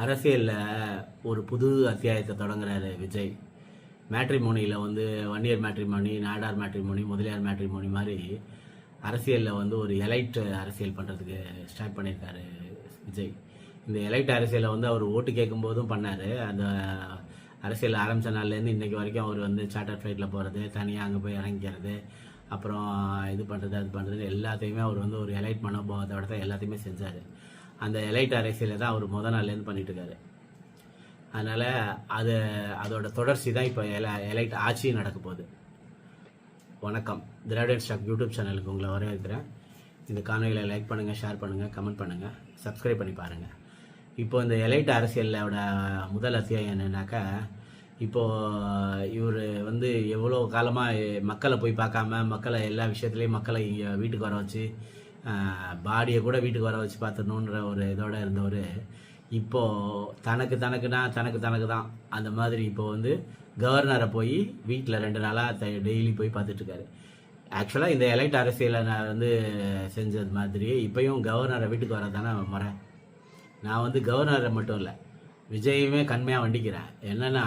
அரசியலில் ஒரு புது அத்தியாயத்தை தொடங்குறாரு விஜய். மேட்ரிமோனியில் வந்து Vanniyar matrimony, Nadar matrimony, Mudaliar matrimony மாதிரி அரசியலில் வந்து ஒரு எலைட் அரசியல் பண்ணுறதுக்கு ஸ்டார்ட் பண்ணியிருக்காரு விஜய். இந்த எலைட் அரசியலை வந்து அவர் ஓட்டு கேட்கும் போதும் பண்ணார். அந்த அரசியல் ஆரம்பித்த நாள்லேருந்து இன்றைக்கி வரைக்கும் அவர் வந்து சார்ட்டர் ஃப்ளைட்டில் போகிறது, தனியாக அங்கே போய் இறங்கிக்கிறது, அப்புறம் இது பண்ணுறது அது பண்ணுறது எல்லாத்தையுமே அவர் வந்து ஒரு எலைட் மனோபாவத்தோட தான் எல்லாத்தையுமே செஞ்சார். அந்த எலைட் அரசியலை தான் அவர் நாள்லேருந்து பண்ணிட்டு இருக்காரு. அதனால் அதோட தொடர்ச்சி தான் இப்போ எலைட் ஆட்சி நடக்க போகுது. வணக்கம், திராவிடன் ஸ்டாக் யூடியூப் சேனலுக்கு உங்களை வரவேற்கிறேன். இந்த காணொலிகளை லைக் பண்ணுங்கள், ஷேர் பண்ணுங்கள், கமெண்ட் பண்ணுங்கள், சப்ஸ்கிரைப் பண்ணி பாருங்கள். இப்போ இந்த எலைட் அரசியலோட முதல் அத்தியாயம் என்னன்னாக்கா, இப்போது இவர் வந்து எவ்வளோ காலமாக மக்களை போய் பார்க்காம, மக்களை எல்லா விஷயத்துலேயும் மக்களை இங்கே வீட்டுக்கு வர வச்சு, பாடியை கூட வீட்டுக்கு வர வச்சு பார்த்துடணுன்ற ஒரு இதோடு இருந்தவர் இப்போது தனக்கு தான் அந்த மாதிரி இப்போது வந்து கவர்னரை போய் வீட்டில் 2 நாளாக டெய்லி போய் பார்த்துட்ருக்காரு. ஆக்சுவலாக இந்த எலைட் அரசியலை நான் வந்து செஞ்சது மாதிரி இப்போயும் கவர்னரை வீட்டுக்கு வர தானே முறை. நான் வந்து கவர்னரை மட்டும் இல்லை, விஜயுமே கண்மையாக வண்டிக்கிறேன். என்னென்னா,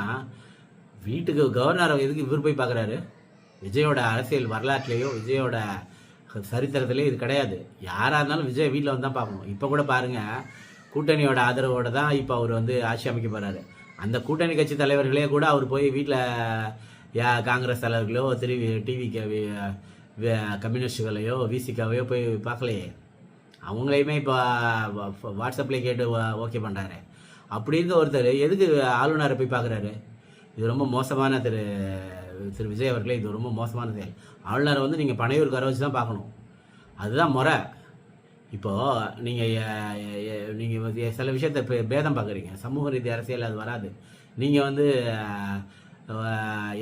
வீட்டுக்கு கவர்னரை எதுக்கு இவர் போய் பார்க்குறாரு? விஜயோட அரசியல் வரலாற்றுலேயோ விஜயோட சரித்திரத்திலே இது கிடையாது. யாராக இருந்தாலும் விஜய் வீட்டில் வந்து தான் பார்க்கணும். இப்போ கூட பாருங்கள், கூட்டணியோட ஆதரவோடு தான் இப்போ அவர் வந்து ஆட்சி அமைக்க போகிறாரு. அந்த கூட்டணி கட்சி தலைவர்களே கூட அவர் போய் வீட்டில் காங்கிரஸ் தலைவர்களோ டிவிக்கு கம்யூனிஸ்டுகளையோ விசிகாவையோ போய் பார்க்கலையே. அவங்களையுமே இப்போ வாட்ஸ்அப்லேயே கேட்டு ஓகே பண்ணுறாரு. அப்படி இருக்க ஒருத்தர் எதுக்கு ஆளுநரை போய் பார்க்குறாரு? இது ரொம்ப மோசமான திரு விஜய் அவர்களே, இது ரொம்ப மோசமான செயல். ஆளுநரை வந்து நீங்கள் பனையூருக்கு வர வச்சு தான் பார்க்கணும். அதுதான் முறை. இப்போது நீங்கள் சில விஷயத்தை பேதம் பார்க்குறீங்க. சமூக ரீதி அரசியல் அது வராது. நீங்கள் வந்து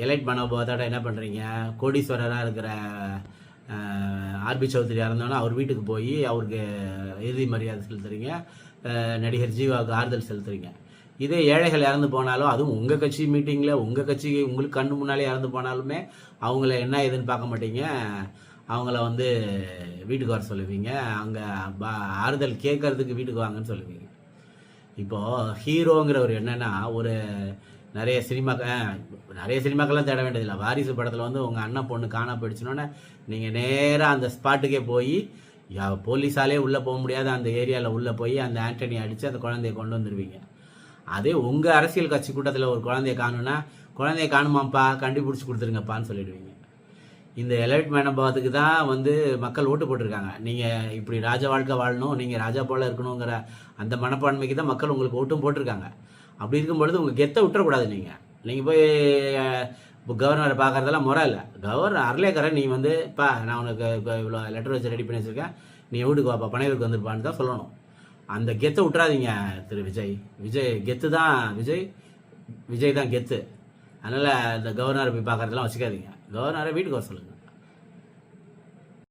எலைட் மனோபாவத்தோட என்ன பண்ணுறீங்க? கோடீஸ்வரராக இருக்கிற ஆர்பி சௌத்ரி இறந்தோன்னா அவர் வீட்டுக்கு போய் அவருக்கு இறுதி மரியாதை செலுத்துறீங்க, நடிகர் ஜீவாவுக்கு ஆறுதல் செலுத்துறீங்க. இதே ஏழைகள் இறந்து போனாலும், அதுவும் உங்கள் கட்சி மீட்டிங்கில் உங்களுக்கு கண்ணு முன்னாலே இறந்து போனாலுமே அவங்கள என்ன ஏதுன்னு பார்க்க மாட்டீங்க. அவங்கள வந்து வீட்டுக்கு வர சொல்லுவீங்க, அங்கே ஆறுதல் கேட்கறதுக்கு வீட்டுக்கு வாங்கன்னு சொல்லுவீங்க. இப்போது ஹீரோங்கிற ஒரு என்னென்னா, ஒரு நிறைய சினிமாக்கெல்லாம் தேட வேண்டியதில்லை. வாரிசு படத்தில் வந்து உங்கள் அண்ணன் பொண்ணு காணா போயிடுச்சுனோன்னே நீங்கள் நேராக அந்த ஸ்பாட்டுக்கே போய், போலீஸாலே உள்ளே போக முடியாத அந்த ஏரியாவில் உள்ளே போய் அந்த ஆண்டனியை அடித்து அந்த குழந்தைய கொண்டு வந்துடுவீங்க. அதே உங்கள் அரசியல் கட்சி கூட்டத்தில் ஒரு குழந்தைய காணுன்னா, குழந்தைய காணுமாப்பா, கண்டுபிடிச்சி கொடுத்துருங்கப்பான்னு சொல்லிடுவீங்க. இந்த எலைட் மனோபாவத்துக்கு தான் வந்து மக்கள் ஓட்டு போட்டிருக்காங்க. நீங்கள் இப்படி ராஜா வாழ்க்கை வாழணும், நீங்கள் ராஜா போல் இருக்கணுங்கிற அந்த மனப்பான்மைக்கு தான் மக்கள் உங்களுக்கு ஓட்டும் போட்டிருக்காங்க. அப்படி இருக்கும்பொழுது உங்கள் கெத்தை விட்டுறக்கூடாது. நீங்கள் போய் கவர்னரை பார்க்குறதெல்லாம் முறை இல்லை. கவர்னர் அர்லேக்கரை நீ வந்து நான் உனக்கு இவ்வளோ லெட்டர் வச்சு ரெடி பண்ணி வச்சுருக்கேன், நீ வீட்டுக்கு வாப்பா, பனையூருக்கு வந்துருப்பான்னு தான் சொல்லணும். அந்த கெத்தை விட்டுறாதீங்க திரு விஜய் கெத்து தான் விஜய் தான் கெத்து. அதனால் இந்த கவர்னரை போய் பார்க்குறதெல்லாம் வச்சுக்காதீங்க. கவர்னரை வீட்டுக்கு வர சொல்லுங்கள்.